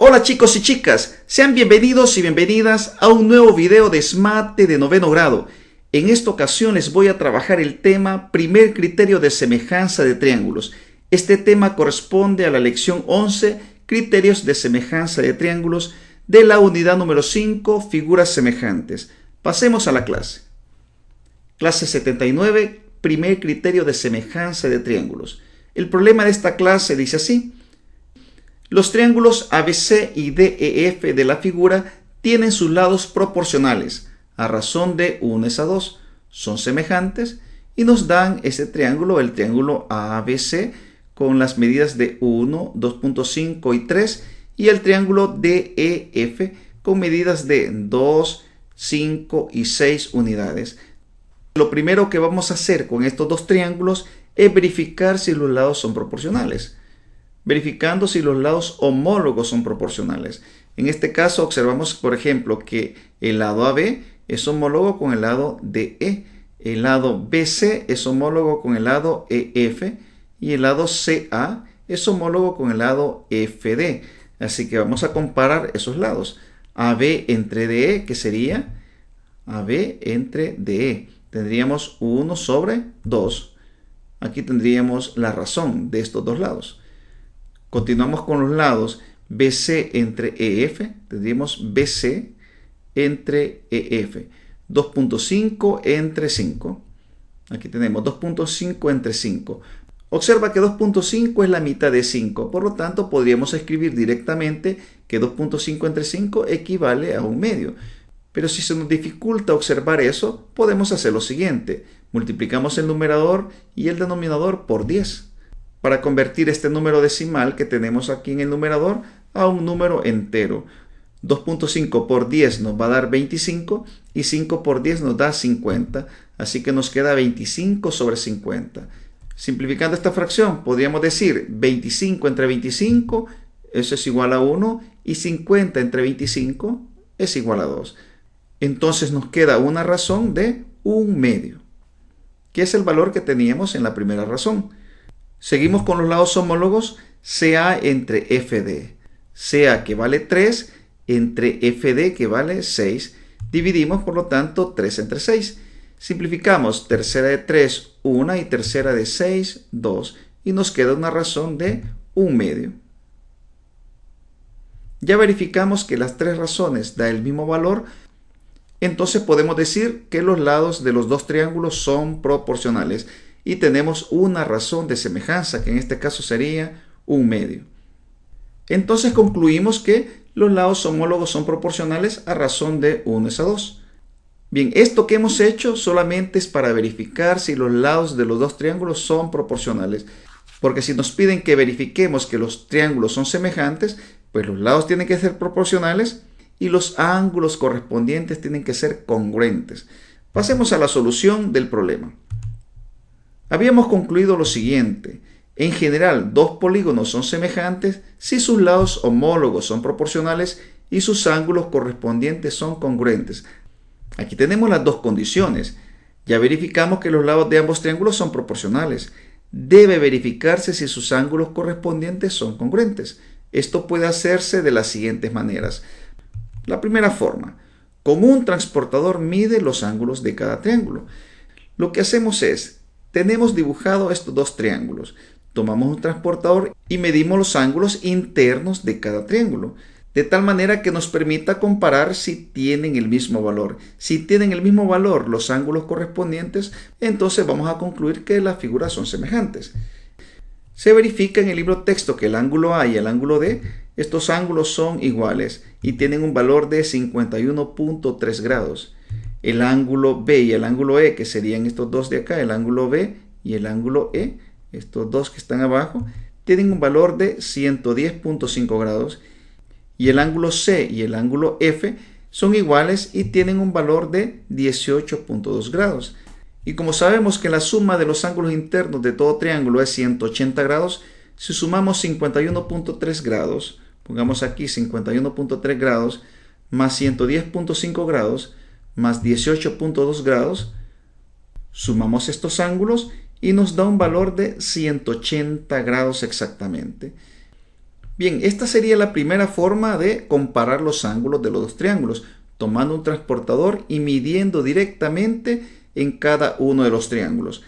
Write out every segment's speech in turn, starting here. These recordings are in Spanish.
Hola chicos y chicas, sean bienvenidos y bienvenidas a un nuevo video de SMATE de noveno grado. En esta ocasión les voy a trabajar el tema Primer criterio de semejanza de triángulos. Este tema corresponde a la lección 11, Criterios de semejanza de triángulos, de la unidad número 5, Figuras semejantes. Pasemos a la clase. Clase 79, Primer criterio de semejanza de triángulos. El problema de esta clase dice así. Los triángulos ABC y DEF de la figura tienen sus lados proporcionales, a razón de 1 es a 2, son semejantes y nos dan ese triángulo, el triángulo ABC, con las medidas de 1, 2.5 y 3, y el triángulo DEF con medidas de 2, 5 y 6 unidades. Lo primero que vamos a hacer con estos dos triángulos es verificar si los lados son proporcionales, verificando si los lados homólogos son proporcionales. En este caso observamos, por ejemplo, que el lado AB es homólogo con el lado DE, el lado BC es homólogo con el lado EF y el lado CA es homólogo con el lado FD. Así que vamos a comparar esos lados. AB entre DE, que sería AB entre DE. Tendríamos 1 sobre 2. Aquí tendríamos la razón de estos dos lados. Continuamos con los lados BC entre EF, tendríamos BC entre EF, 2.5 entre 5, aquí tenemos 2.5 entre 5. Observa que 2.5 es la mitad de 5, por lo tanto podríamos escribir directamente que 2.5 entre 5 equivale a 1/2. Pero si se nos dificulta observar eso, podemos hacer lo siguiente, multiplicamos el numerador y el denominador por 10. Para convertir este número decimal que tenemos aquí en el numerador a un número entero. 2.5 por 10 nos va a dar 25 y 5 por 10 nos da 50. Así que nos queda 25 sobre 50. Simplificando esta fracción, podríamos decir 25 entre 25, eso es igual a 1, y 50 entre 25 es igual a 2. Entonces nos queda una razón de 1/2, que es el valor que teníamos en la primera razón. Seguimos con los lados homólogos, CA entre FD. CA que vale 3 entre FD que vale 6. Dividimos, por lo tanto, 3 entre 6. Simplificamos, tercera de 3, 1 y tercera de 6, 2. Y nos queda una razón de 1/2. Ya verificamos que las tres razones dan el mismo valor. Entonces podemos decir que los lados de los dos triángulos son proporcionales. Y tenemos una razón de semejanza, que en este caso sería 1/2. Entonces concluimos que los lados homólogos son proporcionales a razón de 1 es a 2. Bien, esto que hemos hecho solamente es para verificar si los lados de los dos triángulos son proporcionales. Porque si nos piden que verifiquemos que los triángulos son semejantes, pues los lados tienen que ser proporcionales y los ángulos correspondientes tienen que ser congruentes. Pasemos a la solución del problema. Habíamos concluido lo siguiente. En general, dos polígonos son semejantes si sus lados homólogos son proporcionales y sus ángulos correspondientes son congruentes. Aquí tenemos las dos condiciones. Ya verificamos que los lados de ambos triángulos son proporcionales. Debe verificarse si sus ángulos correspondientes son congruentes. Esto puede hacerse de las siguientes maneras. La primera forma. Con un transportador mide los ángulos de cada triángulo. Lo que hacemos es, tenemos dibujado estos dos triángulos. Tomamos un transportador y medimos los ángulos internos de cada triángulo, de tal manera que nos permita comparar si tienen el mismo valor. Si tienen el mismo valor los ángulos correspondientes, entonces vamos a concluir que las figuras son semejantes. Se verifica en el libro texto que el ángulo A y el ángulo D, estos ángulos son iguales y tienen un valor de 51.3 grados. El ángulo B y el ángulo E, que serían estos dos de acá, el ángulo B y el ángulo E, estos dos que están abajo, tienen un valor de 110.5 grados. Y el ángulo C y el ángulo F son iguales y tienen un valor de 18.2 grados. Y como sabemos que la suma de los ángulos internos de todo triángulo es 180 grados, si sumamos 51.3 grados, pongamos aquí 51.3 grados, más 110.5 grados, más 18.2 grados, sumamos estos ángulos y nos da un valor de 180 grados exactamente. Bien, esta sería la primera forma de comparar los ángulos de los dos triángulos, tomando un transportador y midiendo directamente en cada uno de los triángulos.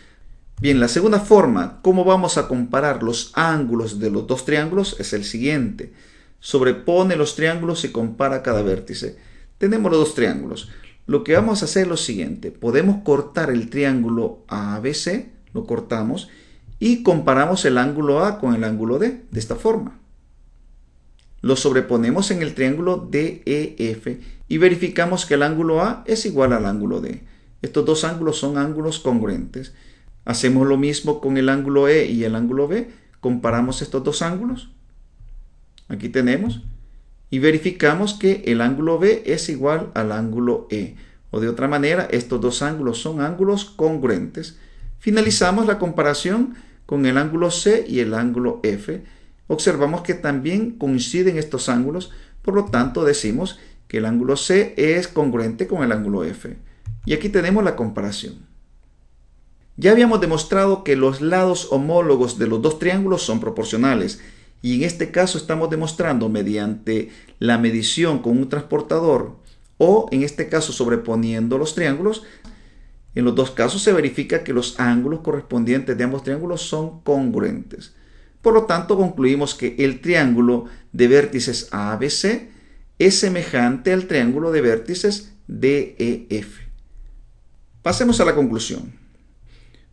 Bien, la segunda forma, ¿cómo vamos a comparar los ángulos de los dos triángulos? Es el siguiente. Sobrepone los triángulos y compara cada vértice. Tenemos los dos triángulos. Lo que vamos a hacer es lo siguiente. Podemos cortar el triángulo ABC, lo cortamos, y comparamos el ángulo A con el ángulo D, de esta forma. Lo sobreponemos en el triángulo DEF y verificamos que el ángulo A es igual al ángulo D. Estos dos ángulos son ángulos congruentes. Hacemos lo mismo con el ángulo E y el ángulo B. Comparamos estos dos ángulos. Aquí tenemos. Y verificamos que el ángulo B es igual al ángulo E. O de otra manera, estos dos ángulos son ángulos congruentes. Finalizamos la comparación con el ángulo C y el ángulo F. Observamos que también coinciden estos ángulos, por lo tanto decimos que el ángulo C es congruente con el ángulo F. Y aquí tenemos la comparación. Ya habíamos demostrado que los lados homólogos de los dos triángulos son proporcionales, y en este caso estamos demostrando mediante la medición con un transportador o en este caso sobreponiendo los triángulos. En los dos casos se verifica que los ángulos correspondientes de ambos triángulos son congruentes. Por lo tanto, concluimos que el triángulo de vértices ABC es semejante al triángulo de vértices DEF. Pasemos a la conclusión.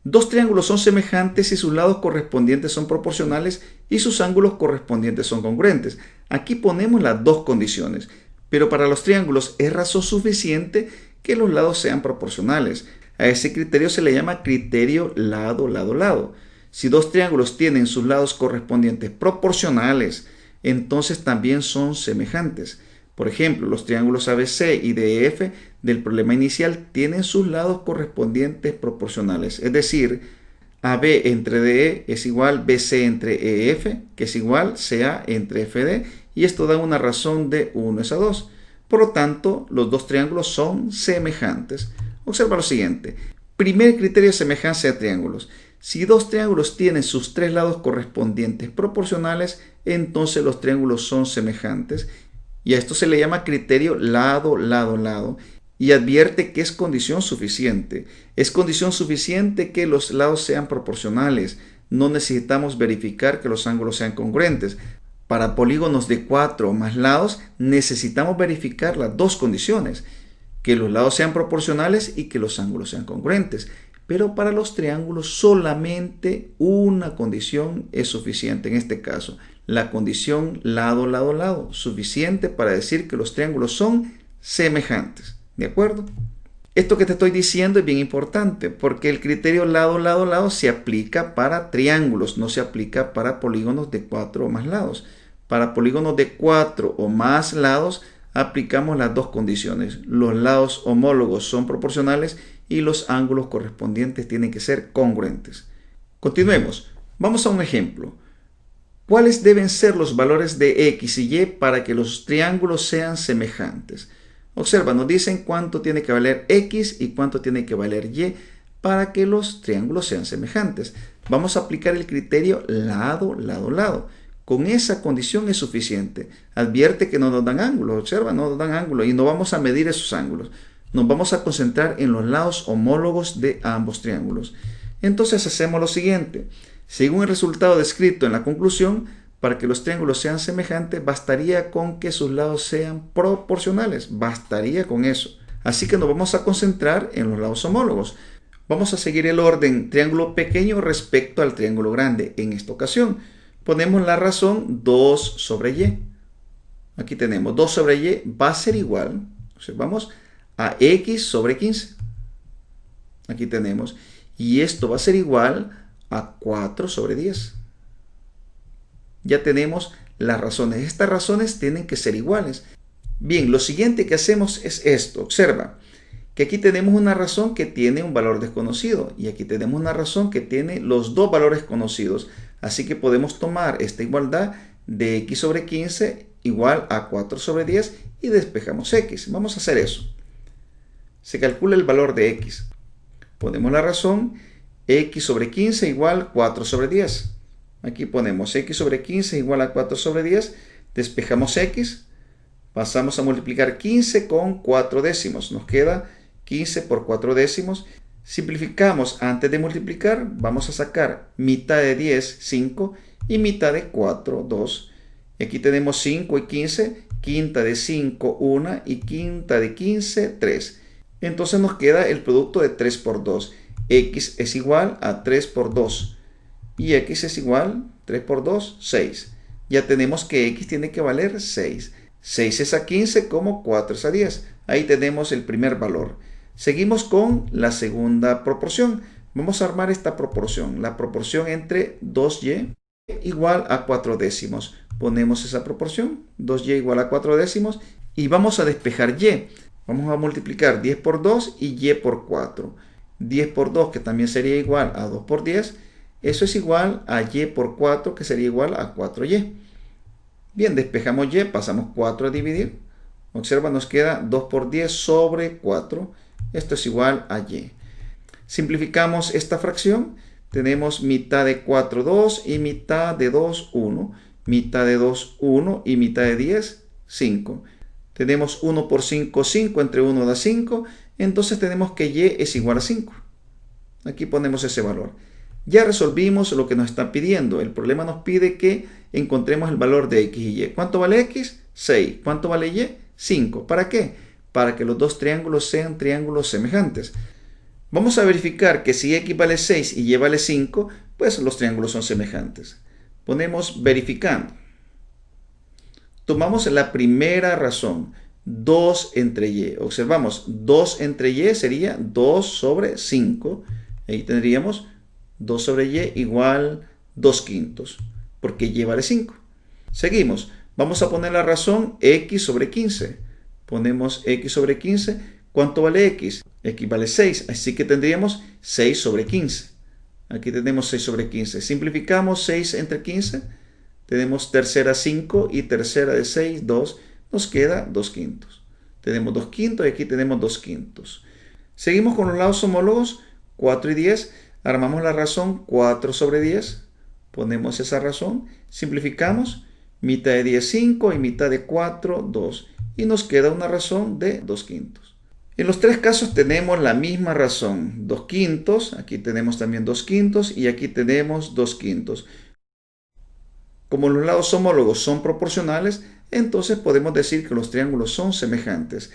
Dos triángulos son semejantes si sus lados correspondientes son proporcionales y sus ángulos correspondientes son congruentes. Aquí ponemos las dos condiciones, pero para los triángulos es razón suficiente que los lados sean proporcionales. A ese criterio se le llama criterio lado-lado-lado. Si dos triángulos tienen sus lados correspondientes proporcionales, entonces también son semejantes. Por ejemplo, los triángulos ABC y DEF del problema inicial tienen sus lados correspondientes proporcionales. Es decir, AB entre DE es igual BC entre EF, que es igual CA entre FD, y esto da una razón de 1:2. Por lo tanto, los dos triángulos son semejantes. Observa lo siguiente. Primer criterio de semejanza de triángulos. Si dos triángulos tienen sus tres lados correspondientes proporcionales, entonces los triángulos son semejantes. Y a esto se le llama criterio lado-lado-lado. Y advierte que es condición suficiente. Es condición suficiente que los lados sean proporcionales. No necesitamos verificar que los ángulos sean congruentes. Para polígonos de 4 o más lados necesitamos verificar las dos condiciones. Que los lados sean proporcionales y que los ángulos sean congruentes. Pero para los triángulos solamente una condición es suficiente. En este caso, la condición lado-lado-lado, suficiente para decir que los triángulos son semejantes. ¿De acuerdo? Esto que te estoy diciendo es bien importante porque el criterio lado-lado-lado se aplica para triángulos, no se aplica para polígonos de 4 o más lados. Para polígonos de 4 o más lados aplicamos las dos condiciones. Los lados homólogos son proporcionales y los ángulos correspondientes tienen que ser congruentes. Continuemos. Vamos a un ejemplo. ¿Cuáles deben ser los valores de X y Y para que los triángulos sean semejantes? Observa, nos dicen cuánto tiene que valer X y cuánto tiene que valer Y para que los triángulos sean semejantes. Vamos a aplicar el criterio lado-lado-lado. Con esa condición es suficiente. Advierte que no nos dan ángulos. Observa, no nos dan ángulos y no vamos a medir esos ángulos. Nos vamos a concentrar en los lados homólogos de ambos triángulos. Entonces hacemos lo siguiente. Según el resultado descrito en la conclusión, para que los triángulos sean semejantes, bastaría con que sus lados sean proporcionales. Bastaría con eso. Así que nos vamos a concentrar en los lados homólogos. Vamos a seguir el orden triángulo pequeño respecto al triángulo grande. En esta ocasión, ponemos la razón 2 sobre Y. Aquí tenemos 2 sobre Y va a ser igual, observamos, a X sobre 15. Aquí tenemos, y esto va a ser igual a 4 sobre 10. Ya tenemos las razones. Estas razones tienen que ser iguales. Bien, lo siguiente que hacemos es esto. Observa que aquí tenemos una razón que tiene un valor desconocido y aquí tenemos una razón que tiene los dos valores conocidos. Así que podemos tomar esta igualdad de X sobre 15 igual a 4 sobre 10 y despejamos X. Vamos a hacer eso. Se calcula el valor de X. Ponemos la razón X sobre 15 igual 4 sobre 10. Aquí ponemos x sobre 15 es igual a 4 sobre 10. Despejamos x. Pasamos a multiplicar 15 con 4 décimos. Nos queda 15 por 4 décimos. Simplificamos antes de multiplicar. Vamos a sacar mitad de 10, 5. Y mitad de 4, 2. Y aquí tenemos 5 y 15. Quinta de 5, 1. Y quinta de 15, 3. Entonces nos queda el producto de 3 por 2. X es igual a 3 por 2. Y x es igual, 3 por 2, 6. Ya tenemos que x tiene que valer 6. 6 es a 15 como 4 es a 10. Ahí tenemos el primer valor. Seguimos con la segunda proporción. Vamos a armar esta proporción. La proporción entre 2y igual a 4 décimos. Ponemos esa proporción. 2y igual a 4 décimos. Y vamos a despejar y. Vamos a multiplicar 10 por 2 y y por 4. 10 por 2, que también sería igual a 2 por 10. Eso es igual a y por 4, que sería igual a 4y. Bien, despejamos y, pasamos 4 a dividir. Observa, nos queda 2 por 10 sobre 4. Esto es igual a y. Simplificamos esta fracción. Tenemos mitad de 4, 2 y mitad de 2, 1. Mitad de 2, 1 y mitad de 10, 5. Tenemos 1 por 5, 5. Entre 1 da 5. Entonces tenemos que y es igual a 5. Aquí ponemos ese valor. Ya resolvimos lo que nos está pidiendo. El problema nos pide que encontremos el valor de x y y. ¿Cuánto vale x? 6. ¿Cuánto vale y? 5. ¿Para qué? Para que los dos triángulos sean triángulos semejantes. Vamos a verificar que si x vale 6 y y vale 5, pues los triángulos son semejantes. Ponemos verificando. Tomamos la primera razón, 2 entre y. Observamos, 2 entre y sería 2 sobre 5. Ahí tendríamos 2 sobre y igual 2 quintos, porque y vale 5. Seguimos. Vamos a poner la razón x sobre 15. Ponemos x sobre 15. ¿Cuánto vale x? X vale 6, así que tendríamos 6 sobre 15. Aquí tenemos 6 sobre 15. Simplificamos 6 entre 15. Tenemos tercera 5 y tercera de 6, 2. Nos queda 2 quintos. Tenemos 2 quintos y aquí tenemos 2 quintos. Seguimos con los lados homólogos, 4 y 10. Armamos la razón 4 sobre 10. Ponemos esa razón. Simplificamos. Mitad de 10, 5 y mitad de 4, 2. Y nos queda una razón de 2 quintos. En los tres casos tenemos la misma razón. 2 quintos. Aquí tenemos también 2 quintos. Y aquí tenemos 2 quintos. Como los lados homólogos son proporcionales, entonces podemos decir que los triángulos son semejantes.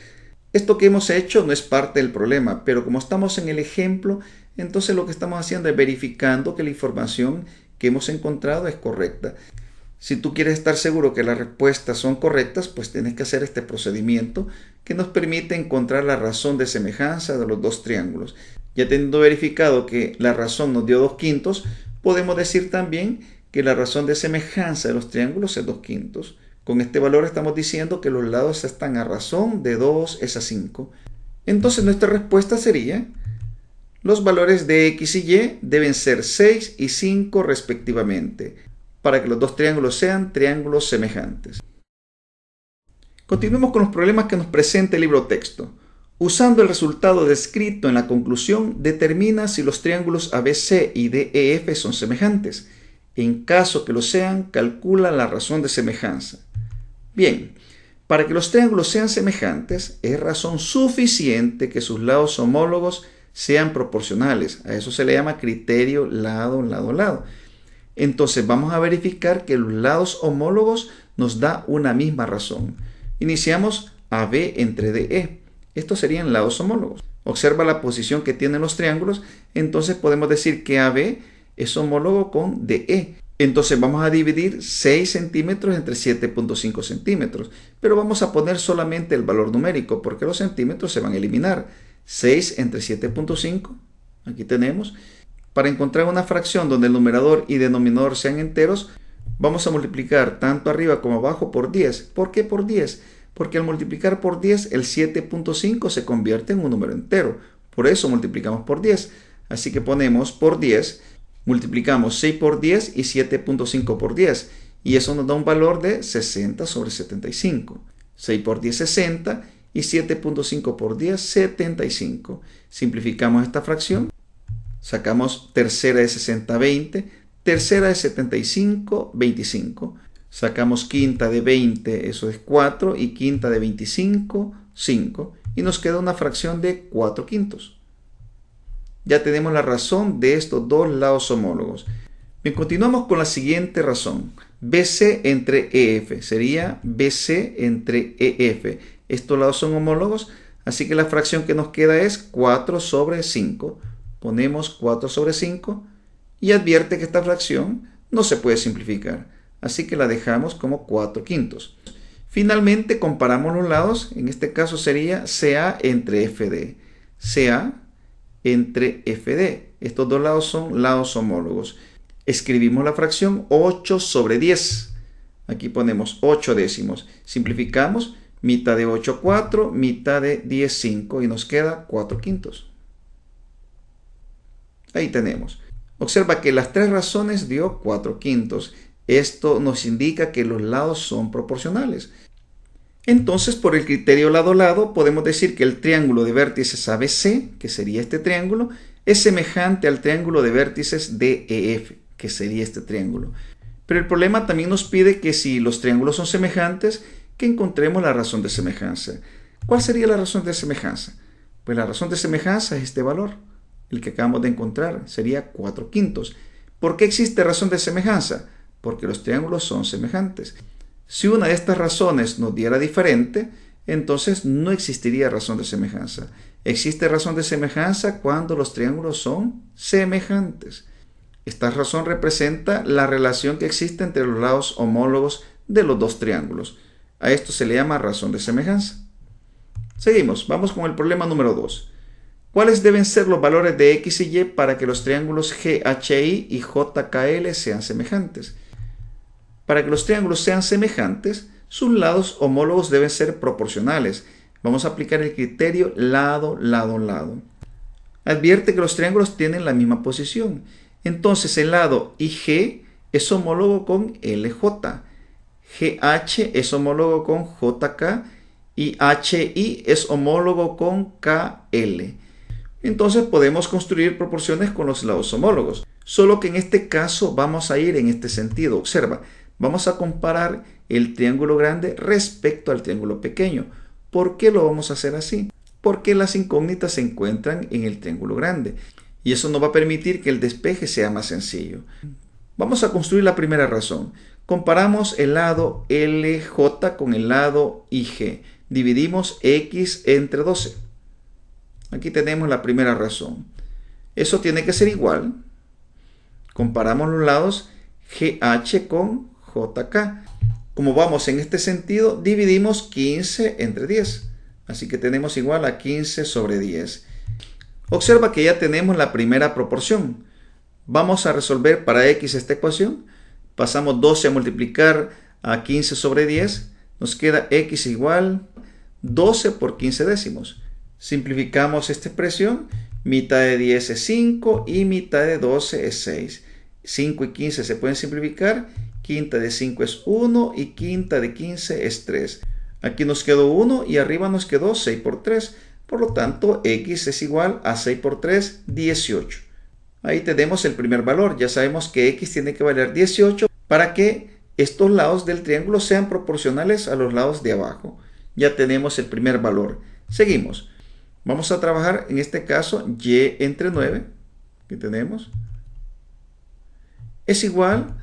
Esto que hemos hecho no es parte del problema, pero como estamos en el ejemplo, entonces lo que estamos haciendo es verificando que la información que hemos encontrado es correcta. Si tú quieres estar seguro que las respuestas son correctas, pues tienes que hacer este procedimiento que nos permite encontrar la razón de semejanza de los dos triángulos. Ya teniendo verificado que la razón nos dio 2 quintos, podemos decir también que la razón de semejanza de los triángulos es 2 quintos. Con este valor estamos diciendo que los lados están a razón de 2 es a 5. Entonces nuestra respuesta sería: los valores de x y y deben ser 6 y 5 respectivamente, para que los dos triángulos sean triángulos semejantes. Continuemos con los problemas que nos presenta el libro texto. Usando el resultado descrito en la conclusión, determina si los triángulos ABC y DEF son semejantes. En caso que lo sean, calcula la razón de semejanza. Bien, para que los triángulos sean semejantes, es razón suficiente que sus lados homólogos sean proporcionales. A eso se le llama criterio lado, lado, lado. Entonces vamos a verificar que los lados homólogos nos da una misma razón. Iniciamos AB entre DE. Estos serían lados homólogos. Observa la posición que tienen los triángulos. Entonces podemos decir que AB es homólogo con DE. Entonces vamos a dividir 6 centímetros entre 7.5 centímetros. Pero vamos a poner solamente el valor numérico porque los centímetros se van a eliminar. 6 entre 7.5. Aquí tenemos. Para encontrar una fracción donde el numerador y denominador sean enteros, vamos a multiplicar tanto arriba como abajo por 10. ¿Por qué por 10? Porque al multiplicar por 10, el 7.5 se convierte en un número entero. Por eso multiplicamos por 10. Así que ponemos por 10, multiplicamos 6 por 10 y 7.5 por 10. Y eso nos da un valor de 60 sobre 75. 6 por 10, 60 y 7.5 por 10, 75. Simplificamos esta fracción. Sacamos tercera de 60, 20. Tercera de 75, 25. Sacamos quinta de 20, eso es 4, y quinta de 25, 5. Y nos queda una fracción de 4 quintos. Ya tenemos la razón de estos dos lados homólogos. Bien, continuamos con la siguiente razón. BC entre EF sería BC entre EF. Estos lados son homólogos, así que la fracción que nos queda es 4 sobre 5. Ponemos 4 sobre 5 y advierte que esta fracción no se puede simplificar, así que la dejamos como 4 quintos. Finalmente comparamos los lados, en este caso sería CA entre FD. CA entre FD. Estos dos lados son lados homólogos. Escribimos la fracción 8 sobre 10. Aquí ponemos 8 décimos. Simplificamos, mitad de 8, 4, mitad de 10, 5 y nos queda 4 quintos. Ahí tenemos. Observa que las tres razones dio 4 quintos. Esto nos indica que los lados son proporcionales. Entonces, por el criterio lado-lado, podemos decir que el triángulo de vértices ABC, que sería este triángulo, es semejante al triángulo de vértices DEF, que sería este triángulo. Pero el problema también nos pide que si los triángulos son semejantes, que encontremos la razón de semejanza. ¿Cuál sería la razón de semejanza? Pues la razón de semejanza es este valor, el que acabamos de encontrar, sería 4 quintos. ¿Por qué existe razón de semejanza? Porque los triángulos son semejantes. Si una de estas razones nos diera diferente, entonces no existiría razón de semejanza. Existe razón de semejanza cuando los triángulos son semejantes. Esta razón representa la relación que existe entre los lados homólogos de los dos triángulos. A esto se le llama razón de semejanza. Seguimos, vamos con el problema número 2. ¿Cuáles deben ser los valores de X y Y para que los triángulos GHI y JKL sean semejantes? Para que los triángulos sean semejantes, sus lados homólogos deben ser proporcionales. Vamos a aplicar el criterio lado, lado, lado. Advierte que los triángulos tienen la misma posición. Entonces el lado IG es homólogo con LJ. GH es homólogo con JK y HI es homólogo con KL. Entonces podemos construir proporciones con los lados homólogos. Solo que en este caso vamos a ir en este sentido. Observa, vamos a comparar el triángulo grande respecto al triángulo pequeño. ¿Por qué lo vamos a hacer así? Porque las incógnitas se encuentran en el triángulo grande. Y eso nos va a permitir que el despeje sea más sencillo. Vamos a construir la primera razón. Comparamos el lado LJ con el lado IG. Dividimos X entre 12. Aquí tenemos la primera razón. Eso tiene que ser igual. Comparamos los lados GH con JK. Como vamos en este sentido, dividimos 15 entre 10. Así que tenemos igual a 15 sobre 10. Observa que ya tenemos la primera proporción. Vamos a resolver para X esta ecuación. Pasamos 12 a multiplicar a 15 sobre 10. Nos queda X igual 12 por 15 décimos. Simplificamos esta expresión. Mitad de 10 es 5 y mitad de 12 es 6. 5 y 15 se pueden simplificar. Quinta de 5 es 1 y quinta de 15 es 3. Aquí nos quedó 1 y arriba nos quedó 6 por 3. Por lo tanto, X es igual a 6 por 3, 18. Ahí tenemos el primer valor. Ya sabemos que X tiene que valer 18 para que estos lados del triángulo sean proporcionales a los lados de abajo. Ya tenemos el primer valor. Seguimos. Vamos a trabajar en este caso Y entre 9. ¿Qué tenemos? Es igual.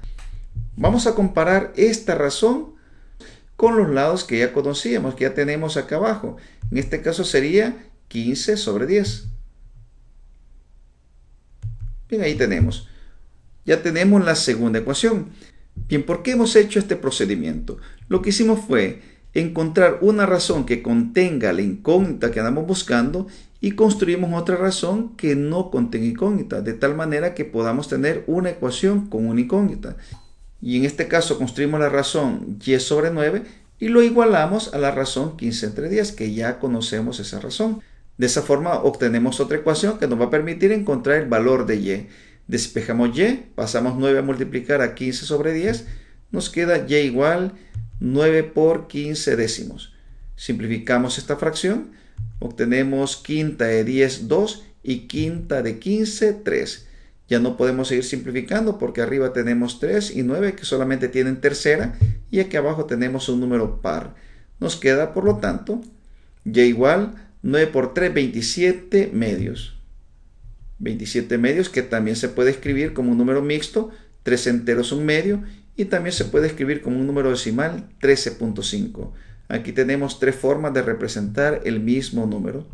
Vamos a comparar esta razón con los lados que ya conocíamos, que ya tenemos acá abajo. En este caso sería 15 sobre 10. Bien, ahí tenemos. Ya tenemos la segunda ecuación. Bien, ¿por qué hemos hecho este procedimiento? Lo que hicimos fue encontrar una razón que contenga la incógnita que andamos buscando y construimos otra razón que no contenga incógnita, de tal manera que podamos tener una ecuación con una incógnita. Y en este caso construimos la razón y sobre 9 y lo igualamos a la razón 15 entre 10, que ya conocemos esa razón. De esa forma obtenemos otra ecuación que nos va a permitir encontrar el valor de y. Despejamos y, pasamos 9 a multiplicar a 15 sobre 10, nos queda y igual 9 por 15 décimos. Simplificamos esta fracción, obtenemos quinta de 10, 2 y quinta de 15, 3. Ya no podemos seguir simplificando porque arriba tenemos 3 y 9 que solamente tienen tercera y aquí abajo tenemos un número par. Nos queda, por lo tanto, y igual 9 por 3, 27 medios. 27 medios que también se puede escribir como un número mixto, 3 enteros un medio, y también se puede escribir como un número decimal, 13.5. Aquí tenemos tres formas de representar el mismo número.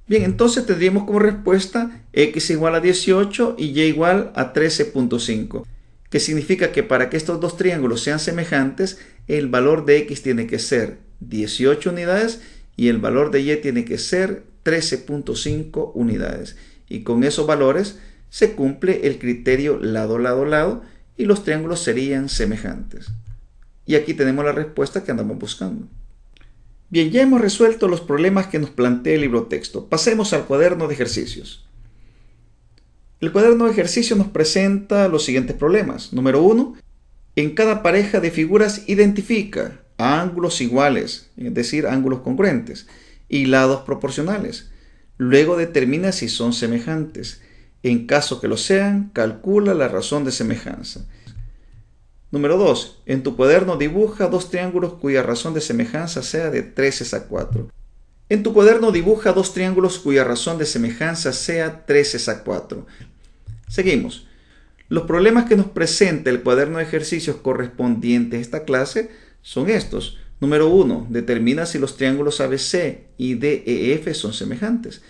Bien, entonces tendríamos como respuesta x igual a 18 y y igual a 13.5, que significa que para que estos dos triángulos sean semejantes, el valor de x tiene que ser 18 unidades y el valor de y tiene que ser 13.5 unidades. Y con esos valores se cumple el criterio lado, lado, lado y los triángulos serían semejantes. Y aquí tenemos la respuesta que andamos buscando. Bien, ya hemos resuelto los problemas que nos plantea el libro texto. Pasemos al cuaderno de ejercicios. El cuaderno de ejercicios nos presenta los siguientes problemas. Número 1. En cada pareja de figuras identifica ángulos iguales, es decir, ángulos congruentes, y lados proporcionales. Luego determina si son semejantes. En caso que lo sean, calcula la razón de semejanza. Número 2. En tu cuaderno dibuja dos triángulos cuya razón de semejanza sea de 3 es a 4. En tu cuaderno dibuja dos triángulos cuya razón de semejanza sea 3 es a 4. Seguimos. Los problemas que nos presenta el cuaderno de ejercicios correspondientes a esta clase son estos. Número 1. Determina si los triángulos ABC y DEF son semejantes.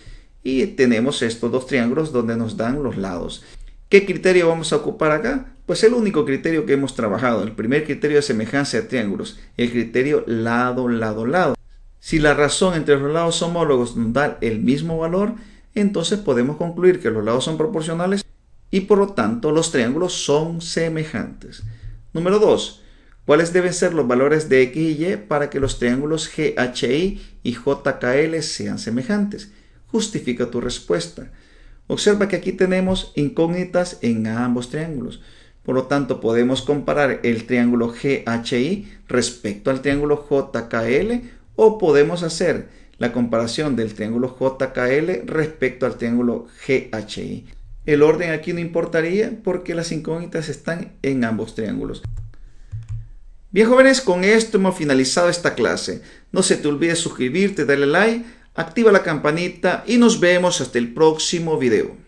Y tenemos estos dos triángulos donde nos dan los lados. ¿Qué criterio vamos a ocupar acá? Pues el único criterio que hemos trabajado, el primer criterio de semejanza de triángulos, el criterio lado, lado, lado. Si la razón entre los lados homólogos nos da el mismo valor, entonces podemos concluir que los lados son proporcionales y por lo tanto los triángulos son semejantes. Número 2. ¿Cuáles deben ser los valores de x y y para que los triángulos GHI y JKL sean semejantes? Justifica tu respuesta. Observa que aquí tenemos incógnitas en ambos triángulos. Por lo tanto, podemos comparar el triángulo GHI respecto al triángulo JKL o podemos hacer la comparación del triángulo JKL respecto al triángulo GHI. El orden aquí no importaría porque las incógnitas están en ambos triángulos. Bien, jóvenes, con esto hemos finalizado esta clase. No se te olvide suscribirte, darle like, activa la campanita y nos vemos hasta el próximo video.